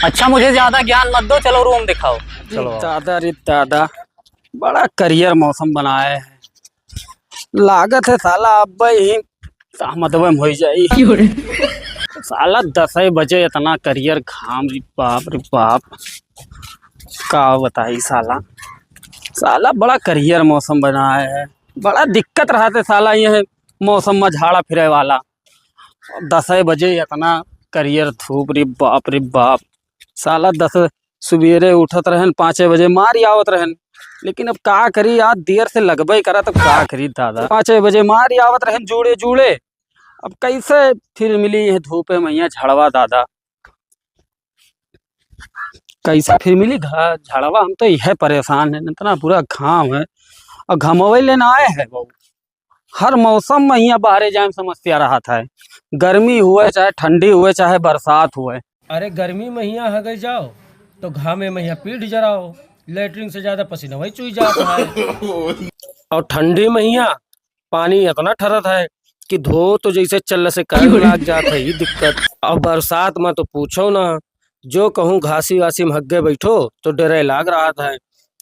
अच्छा मुझे ज्यादा ज्ञान मत दो, चलो रूम दिखाओ। चलो दादा रे दादा, बड़ा करियर मौसम बनाए है। लागत है साला अब ही सहमतवे में हो जाई। साला 10 बजे इतना करियर घाम रे बाप का बताई साला। साला बड़ा करियर मौसम बनाए है, बड़ा दिक्कत रहते साला ये मौसम में झाड़ा फिरे वाला। 10 बजे इतना करियर धूप रे बाप। साला 10 सुबेरे उठत रहन, 5 बजे मार आवत रहन, लेकिन अब का करी यार, देर से लगबे करा तब का करी दादा। 5 बजे मार आवत रहन जुड़े जुड़े, अब कैसे फिर मिली है धूप मैया झड़वा दादा, कैसे फिर मिली झड़वा। हम तो यह परेशान है, इतना पूरा घाम है और घमवे लेना आए है वो। हर मौसम में यहाँ बाहरे जाए समस्या रहा था, गर्मी हुए चाहे ठंडी हुए चाहे बरसात हुए। अरे गर्मी में यहाँ हगे जाओ तो घामे में यहाँ पीठ जराओ, लेटरिन से ज्यादा पसीना वही चुई जाता है। और ठंडी में यहाँ पानी इतना ठरत है कि धो तो जैसे चलने से करंट लग जाता है, ये दिक्कत। और बरसात में तो पूछो ना, जो कहूँ घासी वासी में हग्गे बैठो तो डरे लाग रहा था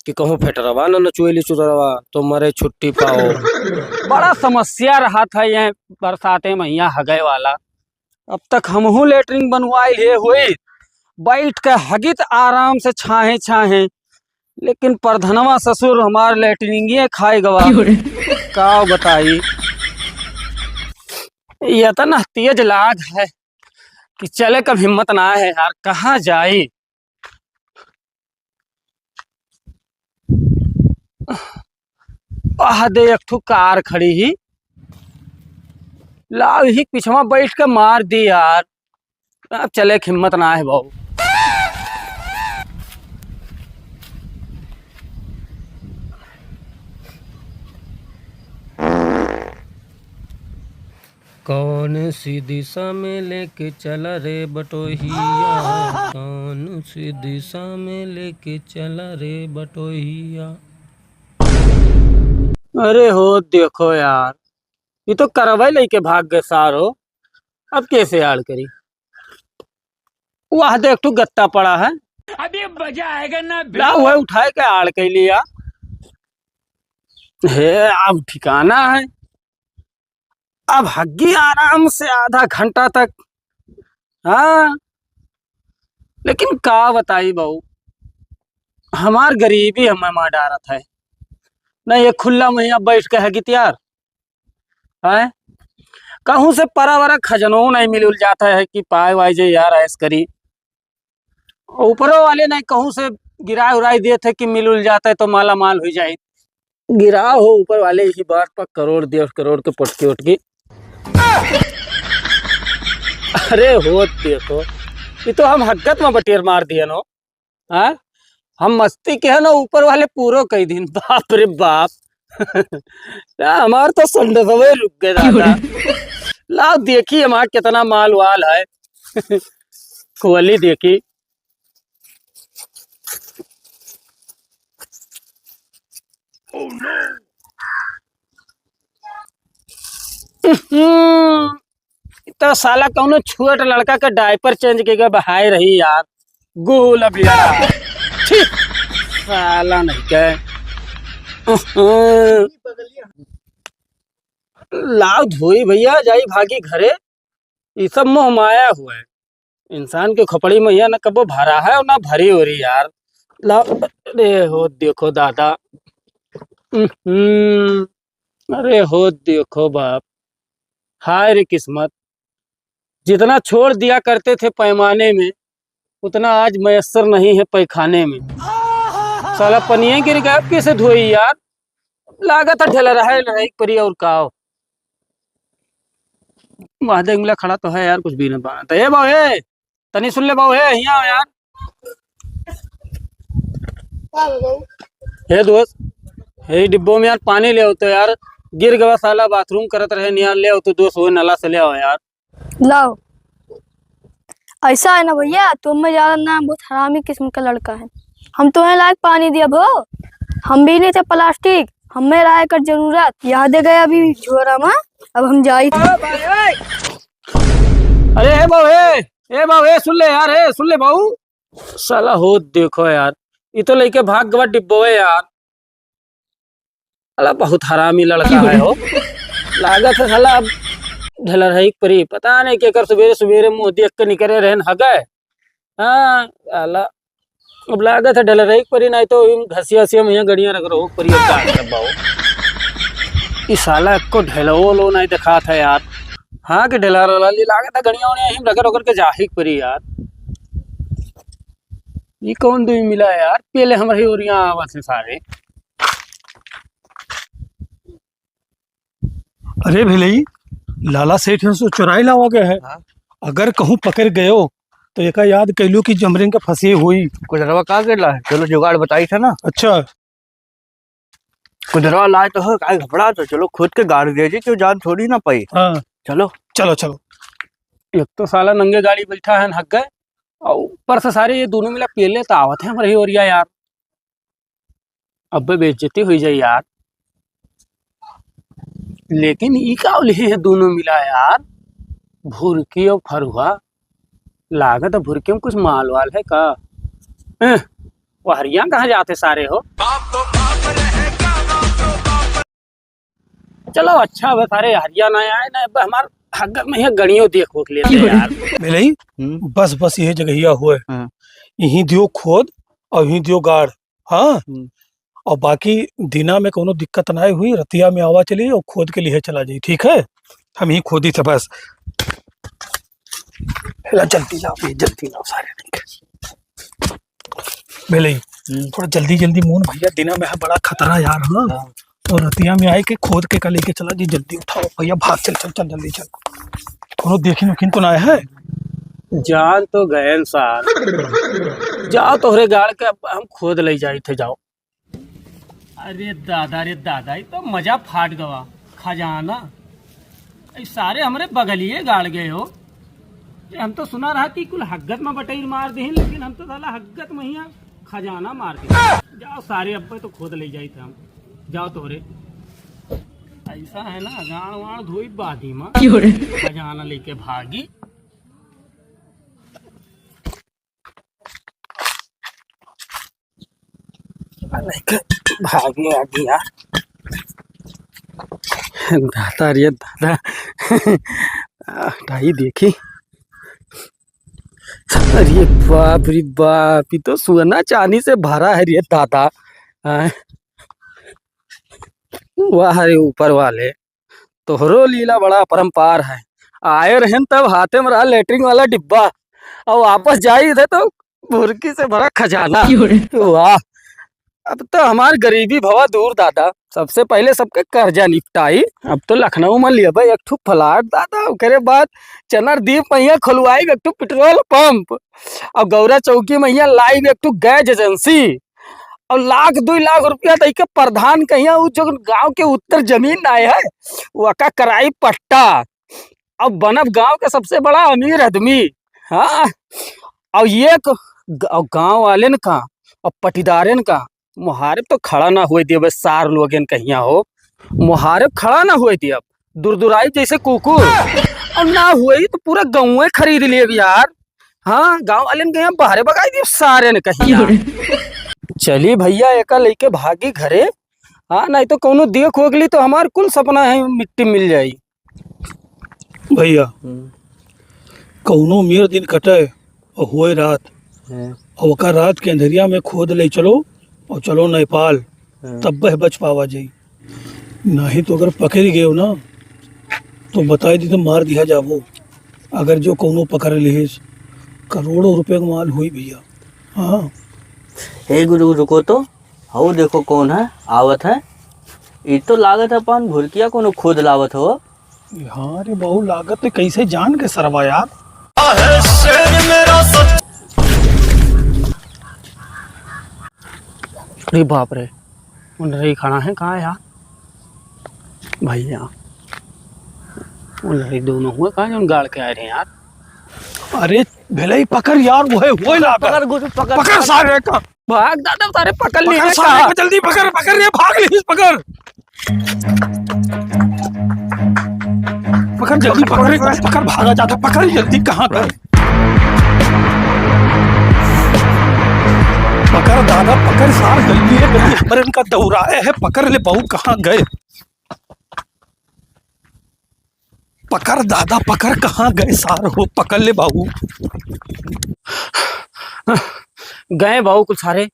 कि कहूँ फेटरवा न नचुएली चुदरवा तो मरे छुट्टी पाओ। बड़ा समस्या रहा था यह बरसाते में यहाँ हगे वाला। अब तक हमहू लेटरिन बनवाए हुए बैठ के हगित आराम से छाहे छाहे, लेकिन परधनवा ससुर हमार लेटरिंग खाए गवा का बताई। ये तो ना तेज लाग है कि चले कब हिम्मत ना है यार, कहाँ जाए। दे एक ठो कार खड़ी ही, लाव ही पिछवा बैठ के मार दी यार, अब चले हिम्मत ना है बहु। कौन सी दिशा में लेके चला रे बटोहिया, कौन सी दिशा में लेके चला रे बटोहिया। अरे हो देखो यार, ये तो करवाई लेके भाग गए सारो, अब कैसे यार करी। वहां देख तू गत्ता पड़ा है, अभी मजा आएगा ना। वह उठाए के आड़ के लिया है, अब ठिकाना है। अब हग्गी आराम से आधा घंटा तक। हाँ लेकिन का बताई बहू, हमार गरीबी हमें मार डारत है। नहीं ये खुला मैया बैठ के है यार है, कहूँ से परा वरा खजनो नहीं मिल जाता है कि पाए वाई जे यार ऐस करी। ऊपरों वाले नहीं कहूँ से गिराए उराई दिए थे कि मिल उल जाता है तो माला माल हो जाए। गिरा हो ऊपर वाले ही बात पर करोड़ 1.5 करोड़ के पटकी उटकी। अरे हो देखो, ये तो हम हकीकत में बटेर मार दिए नो। हाँ हम मस्ती के है ना, ऊपर वाले पूरो कई दिन बाप रे बाप। हमार तो संडे सवे रुक गए दादा। लाओ देखी हमार कितना माल वाल है। खोली देखी। तो साला कौनो छुअट लड़का का डायपर चेंज के बहाए रही यार, गोल अब यार साला नहीं क्या। लाव धोई भैया जाई भागी घरे, ये सब मोह माया हुआ है। इंसान के खोपड़ी में यह न कबो भरा है और ना भरी हो रही यार। लाव अरे हो देखो दादा। अरे हो देखो बाप, हाय रे किस्मत, जितना छोड़ दिया करते थे पैमाने में उतना आज मयसर नहीं है पैखाने में। साला पनिया गिर गया, कैसे धोई यार। लागत ढेला रहा है परी और काव महादेव मिला खड़ा तो है यार, कुछ भी नहीं पाना। ए बाबू ए तनी सुन ले बाबू, है यहाँ यार। हे दोस्त, हे डिब्बो में यार पानी ले आओ तो यार, गिर गया साला बाथरूम करत रहे नियार, ले आओ तो दोस्त वो नाला से ले आओ यार। लाओ। ऐसा है ना भैया, तुम में ज्यादा ना बहुत हरामी किस्म का लड़का है। हम तुम्हें लायक पानी दिया भो, हम भी नहीं थे प्लास्टिक, हमें राय कर जरूरत। याद है गया अभी झोरा में, अब हम जाई। अरे ए बाबू सुन ले यार, सुन ले बाबू। साला हो देखो यार, ये तो लेके भाग गवा डिब्बो है यार। साला बहुत हरामी लड़का है हो। लागत है साला अब ढलर है परी, पता नहीं क्या कर सवेरे सवेरे मुंह देख के निकले रहन हगे। हाँ साला अब लागत है ढलर है परी, नहीं तो घसिया हसिया में गड़ियां रख रहो परी। इस साला को ढेलो लो नहीं दिखा था यार। हाँ कि ढेला लागत है गड़िया हिम रगड़ रगड़ के जाहिक परी यार। ये कौन दुई मिला है यार, पहले हमारे ओरिया आवाज से सारे। अरे भले लाला सेठ से चुराई लावा गया है। अगर कहूँ पकड़ गए हो तो एक याद कैलू की जमरिन के फंसी हुई। कुदरवा का करला है, चलो जुगाड़ बताई था ना। अच्छा कुदरवा लाए तो का घबरा, तो चलो खुद के गाड़ी दे दी, क्यों जान थोड़ी ना पाई। हाँ चलो चलो चलो। एक तो साला नंगे गाड़ी बैठा है हक गए, और ऊपर से सारे ये दोनों मिला पहले तो आवत है हमारे ओरिया यार। अब बेइज्जती हुई जाए यार। लेकिन ई का है दोनों मिला यार, भुरकी और फरुआ। लागत है भुरकी में कुछ माल वाल है का। वो हरिया कहाँ जाते सारे हो। चलो अच्छा है सारे हरिया ना आए ना, हमारे हग में ये गड़ियों देखो के लिए यार। भले बस बस ये जगहिया हुए, यही दियो खोद और यही दियो गाड़। हाँ और बाकी दिना में कोनो दिक्कत ना हुई, रतिया में आवा चली और खोद के लिए चला जाई। ठीक है, हम ही खोदी थे बस। जल्दी लाओ सारे। भले थोड़ा जल्दी जल्दी मून भैया, दिना में है बड़ा खतरा यार। हाँ और रतिया में आए के खोद के का लेके चला जी। जल्दी उठाओ भैया, भाग चल चल चल जल्दी चल। कोनो देखिन उखिन तो ना है। जान तो गए सार, जाओ तोहरे गाड़ के हम खोद ले जाए थे, जाओ। अरे दादा ये तो मजा फाट गवा। खजाना सारे हमारे बगलिए गाड़ गए हो। हम तो सुना रहा कि कुल हग्गत में बटैर मार दे, लेकिन हम तो साला हग्गत में ही खजाना मार के। जाओ सारे अब तो खोद ले जाए थे हम, जाओ तोहरे। ऐसा है ना, गाड़ वाड़ धोई बादी में खजाना लेके भागी। भागे आगे यार। दादा रे दादा, ढाई देखी। अरे बाप रे बाप, ये तो सोना चांदी से भरा है रे दादा। वाह रे ऊपर वाले, तोहरो लीला बड़ा परम्पार है। आए रहन तब हाथे में रहा लेटरिन वाला डिब्बा, और वापस जाई थे तो भुरकी से भरा खजाना। वाह, अब तो हमारी गरीबी भवा दूर दादा। सबसे पहले सबके कर्जा निपटाई, अब तो लखनऊ में लिया भाई एक ठू फ्लैट दादा। उसके बाद चनरदीप मैया खुलवाई एक ठू पेट्रोल पंप, और गौरा चौकी मैया लाई एक ठू गैस एजेंसी, और 1-2 लाख रुपया तक के प्रधान कहिया जो गांव के उत्तर जमीन आए है वका कराई पट्टा, और बनब गांव के सबसे बड़ा अमीर आदमी। हाँ और ये गांव वाले का और पटीदारन का मुहारिब तो खड़ा ना हुए दिया। बस सार लोगन कहिया हो मुहारिब खड़ा ना हुए दिया, दुरदुराई जैसे कुकुर, और ना हुए तो पूरा गाँव खरीद लिए यार। हाँ गांव वाले ने कहिया बाहर बगाई दिया सारे ने कहिया। चली भैया एक लेके भागी घरे। हाँ नहीं तो कोनो देख हो गली तो हमार कुल सपना है मिट्टी मिल जाई। भैया कौनो मेर दिन कटे और हुए रात, और वका रात के अंधेरिया में खोद ले चलो और चलो नेपाल, तब वह बच पावा जाई। नहीं तो अगर पकड़ गए हो ना तो बताई दी तो मार दिया जाबो। अगर जो कौनो पकड़ ले करोड़ों रुपए का माल हुई भैया। हाँ हे गुरु रुको तो, हो देखो कौन है आवत है। ये तो लागत है पान भुरकिया कोनो खोद लावत हो। हाँ रे बहु लागत है, कैसे जान के सरवा यार। अरे बाप रे, उन रही खड़ा है कहाँ यार भैया। उन रही दोनों हुए कहाँ जो गाड़ के आए रहे यार। अरे भले ही पकड़ यार, वो है लागत। पकड़ गुरु पकड़ सारे का, भाग दादा सारे पकड़ लिए पकड़ सारे को, जल्दी पकड़ पकड़ रे, भाग ली पकड़। पकड़ जल्दी पकड़ पकड़, भागा जाता, पकड़ जल्दी, कहाँ गए? पकड़ दादा, पकड़ सार, जल्दी है, जल्दी, हमारे इनका दौड़ाए है, पकड़ ले बहू, कहाँ गए? पकड़ दादा, पकड़, कहाँ गए सार हो, पकड़ ले बहू। गए बहू कुछ सारे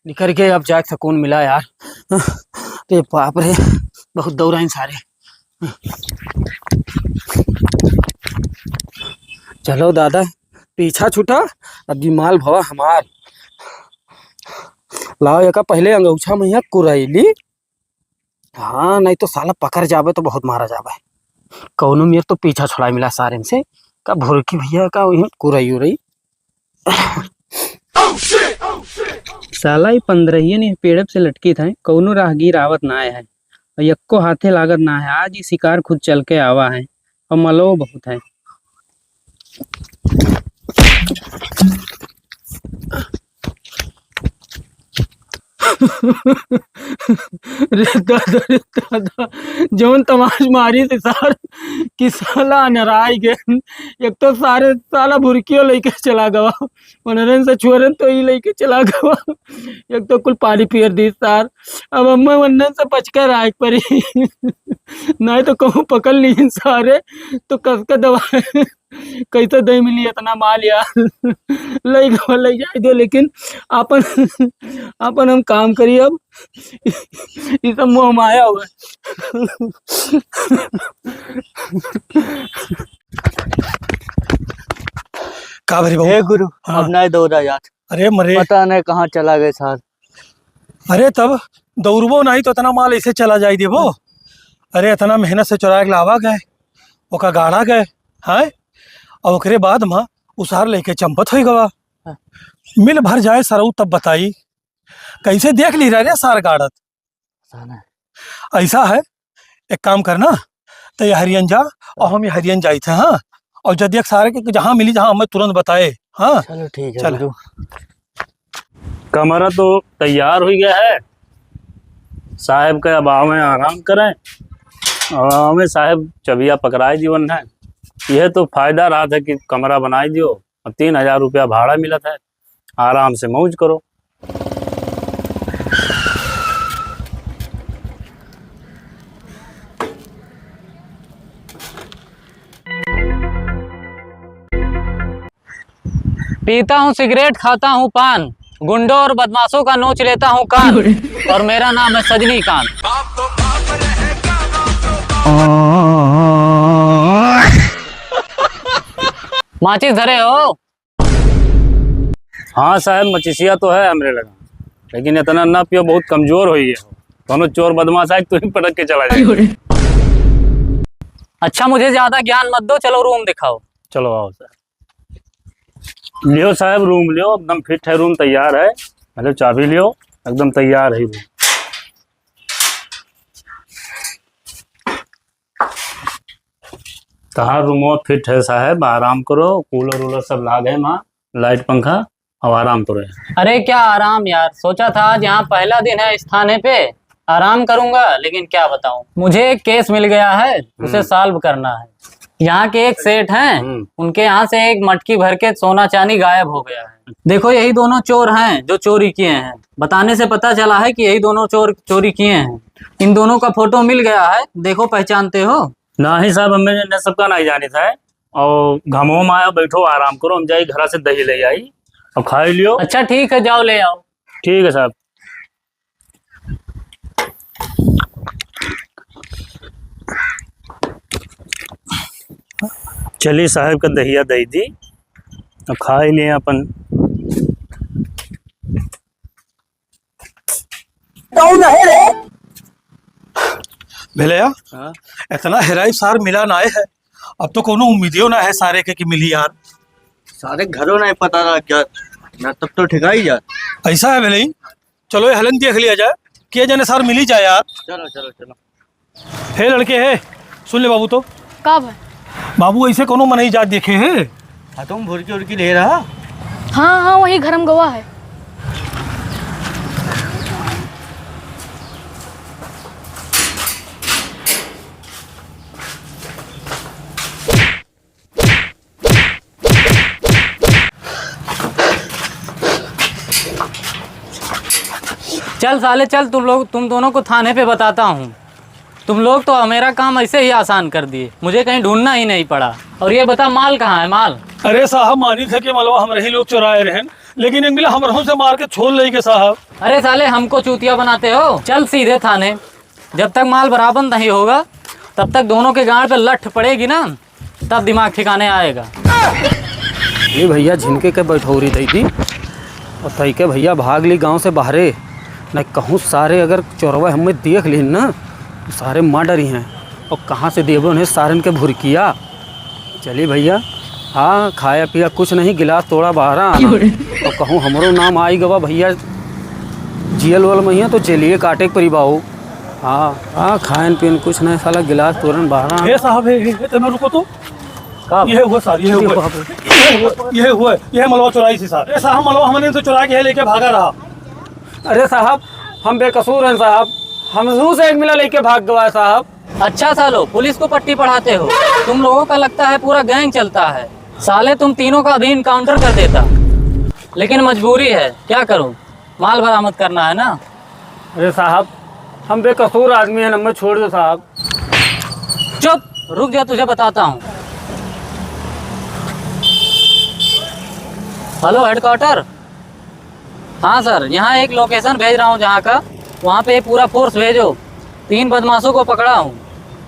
निकल के, अब जाके सुकून मिला यार। अरे बाप रे, बहुत दौड़ा इन सारे। चलो दादा, पीछा छूटा, अब माल भवा हमार। लाओ एका पहले अंगूछा मैया कुरैली। हाँ, नहीं तो साला पकड़ जावे तो बहुत मारा जावे। कौनो मेरे तो पीछा छुड़ा मिला सारे से, का भुरकी भैया का वही कुरई उरई। साला ही 15 ने पेड़ से लटकी था, कौनो राहगीर आवत ना है और यक्को हाथे लागत ना है। आज ही शिकार खुद चल के आवा है और मलो बहुत है। रे दादा जौन तमाश मारी से सार कि साला नराई गए। एक तो सारे साला भुरकियो लेके चला गवा, मनोरंजन से छोरन तो ही लेके चला गवा। एक तो कुल पानी पियर दी सार, अब अम्मा वन्नन से बच कर आए परी। नहीं तो कहूँ पकड़ ली सारे तो कस के दवा कैसे दही मिली इतना माल यार। ले जाए दो, लेकिन अपन अपन हम काम करिए अब। ये सब मुँह माया हुआ का भरी हे बहू? गुरु, हाँ। अब नहीं दौड़ा यार, अरे मरे, पता नहीं कहाँ चला गए सार। अरे तब दौड़बो नहीं तो इतना माल ऐसे चला जाई देबो। अरे इतना मेहनत से चुरा के लावा गए, ओका गाड़ा गए, हैं, और ओकरे बाद में उसार लेके चंपत हो गवा। मिल भर जाए सरऊ तब बताई कैसे देख ली रहे सार गाड़त। ऐसा है, एक काम करना, तो ये हरियन जा और हम ये हरियन जाई थे। हाँ, और जब देख सारे के जहाँ मिली जहाँ हमें तुरंत बताए। हाँ चलो ठीक है चलो। गुरु। कमरा तो तैयार हो गया है, साहब के अब में आराम करें और हमें साहब चबिया पकड़ाई जीवन है। यह तो फायदा रहा था कि कमरा बनाई दियो और 3000 रुपया भाड़ा मिला था, आराम से मौज करो। पीता हूँ सिगरेट, खाता हूँ पान, गुंडों और बदमाशों का नोच लेता हूँ कान, और मेरा नाम है सजनीकांत। माचिस धरे हो? हाँ साहब, मचिसिया तो है हमरे लगा, लेकिन इतना ना पियो, बहुत कमजोर हो है। दोनों चोर बदमाश आए तो ही पटक के चला जाए। अच्छा, मुझे ज्यादा ज्ञान मत दो, चलो रूम दिखाओ। चलो आओ साहब, लियो साहब रूम लियो, एकदम फिट है रूम, तैयार है। मतलब चाबी लियो, एकदम तैयार है रूम। कहाँ रूम फिट है साहब, आराम करो, कूलर वूलर सब लागे माँ, लाइट पंखा, अब आराम करो। अरे क्या आराम यार, सोचा था आज यहाँ पहला दिन है इस थाने पे, आराम करूंगा, लेकिन क्या बताऊं, मुझे एक केस मिल गया है, उसे सॉल्व करना है। यहाँ के एक सेठ हैं, उनके यहाँ से एक मटकी भर के सोना चांदी गायब हो गया है। देखो यही दोनों चोर हैं जो चोरी किए हैं। बताने से पता चला है कि यही दोनों चोर चोरी किए हैं। इन दोनों का फोटो मिल गया है, देखो पहचानते हो? ना ही साहब, हमें न सबका नहीं जानी था। और घमो में आयो, बैठो आराम करो, हम जाई घर से दही ले आई और खाई लियो। अच्छा ठीक है, जाओ ले आओ। ठीक है साहब। चलिए साहब का दहिया दही दी, अब खा ही लिए अपन। भैया इतना हेराई सार मिला ना है, अब तो कोनो उम्मीदियों ना है सारे के कि मिली यार। सारे घरों नहीं पता रहा क्या ना, तब तो ठिका ही यार। ऐसा है भले, चलो ये हलन देख लिया जाए, किए जाने सार मिली जाए यार। चलो चलो चलो। हे लड़के है, सुन ले बाबू, तो कब है? बाबू ऐसे कोनो मनई जात देखे है? हाँ, तुम भुरकी उर्की ले रहा? हाँ हाँ, वही घरम गवा है। चल साले चल, तुम दोनों को थाने पे बताता हूँ। तुम लोग तो मेरा काम ऐसे ही आसान कर दिए, मुझे कहीं ढूंढना ही नहीं पड़ा। और ये बता माल कहाँ है माल? अरे साहब मानी थे कि मलवा हम रही लोग चुराए रहन, लेकिन एक मिला हमरों से मार के छोड़ ले के साहब। अरे साले हमको चूतिया बनाते हो, चल सीधे थाने। जब तक माल बराबर नहीं होगा तब तक दोनों के गांड पे लठ पड़ेगी ना, तब दिमाग ठिकाने आएगा। ये भैया झिनके के बैठौरी दी थी और तई के भैया भाग ली गांव से बाहरे। न कहूँ सारे अगर चोरवा हमें देख ली ना तो सारे माँ डरी हैं, और कहाँ से देवो उन्हें सारन के भुरकिया। चलिए भैया, हाँ खाया पिया कुछ नहीं, गिलास तोड़ा बाहर आना। और कहूँ हमरो नाम आई गवा भैया जियल वाल महिया, तो चलिए काटे के परिबाऊ। हाँ हाँ खान पीन कुछ नहीं, साला गिलास तोड़न बाहर आना। हे साहब हे तुम रुको तो, ये हुआ सर, ये हुआ ये मलवा चुराई थी सर। ए साहब मलवा हमने इनसे चुरा के लेके भागा रहा। अरे साहब हम बेकसूर हैं साहब, हम से एक मिला लेके भाग गवा साहब। अच्छा सालो, पुलिस को पट्टी पढ़ाते हो। तुम लोगों का लगता है पूरा गैंग चलता है। साले तुम तीनों का अभी इनकाउंटर कर देता, लेकिन मजबूरी है, क्या करूं, माल बरामद करना है ना। अरे साहब हम बेकसूर आदमी हैं, हमें छोड़ दो साहब। चुप, रुक जा, तुझे बताता हूँ। Hello headquarter. हाँ सर, यहाँ एक लोकेशन भेज रहा हूँ जहाँ का, वहाँ पे पूरा फोर्स भेजो। 3 बदमाशों को पकड़ा हूँ।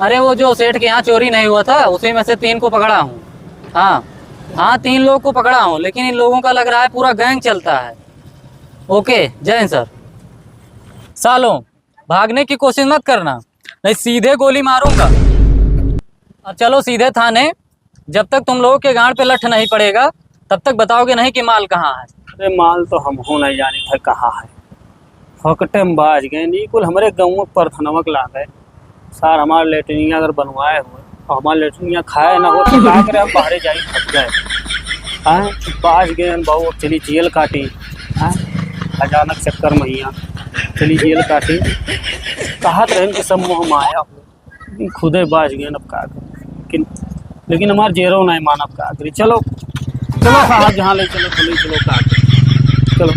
अरे वो जो सेठ के यहाँ चोरी नहीं हुआ था उसी में से 3 को पकड़ा हूँ। हाँ 3 लोग को पकड़ा हूँ, लेकिन इन लोगों का लग रहा है पूरा गैंग चलता है। ओके जय हिंद सर। सालों भागने की कोशिश मत करना, नहीं सीधे गोली मारूंगा। अब चलो सीधे थाने, जब तक तुम लोगों के गांड पे लठ नहीं पड़ेगा तब तक बताओगे नहीं कि माल कहाँ है। अरे माल तो हम हो नहीं जानी था कहाँ है, फकटे में बाज गए नहीं कुल हमारे गाँव पर थनमक ला गए। सार हमारे लेटरिनिया अगर बनवाए हुए और हमारे लेटरिनिया खाए ना हो तो ला कर हम बाहर जाई थक गए। हाँ बाज गए बहु, अब चली जेल काटी। हाँ अचानक चक्कर मैया चली जेल काटी, कहा रहन कि सब मोह माया हो, खुदे बाज गए अब का करें। लेकिन हमारे जेरो नहीं मानब का करी। चलो चलो साहब जहाँ ले चलो चलो का चलो।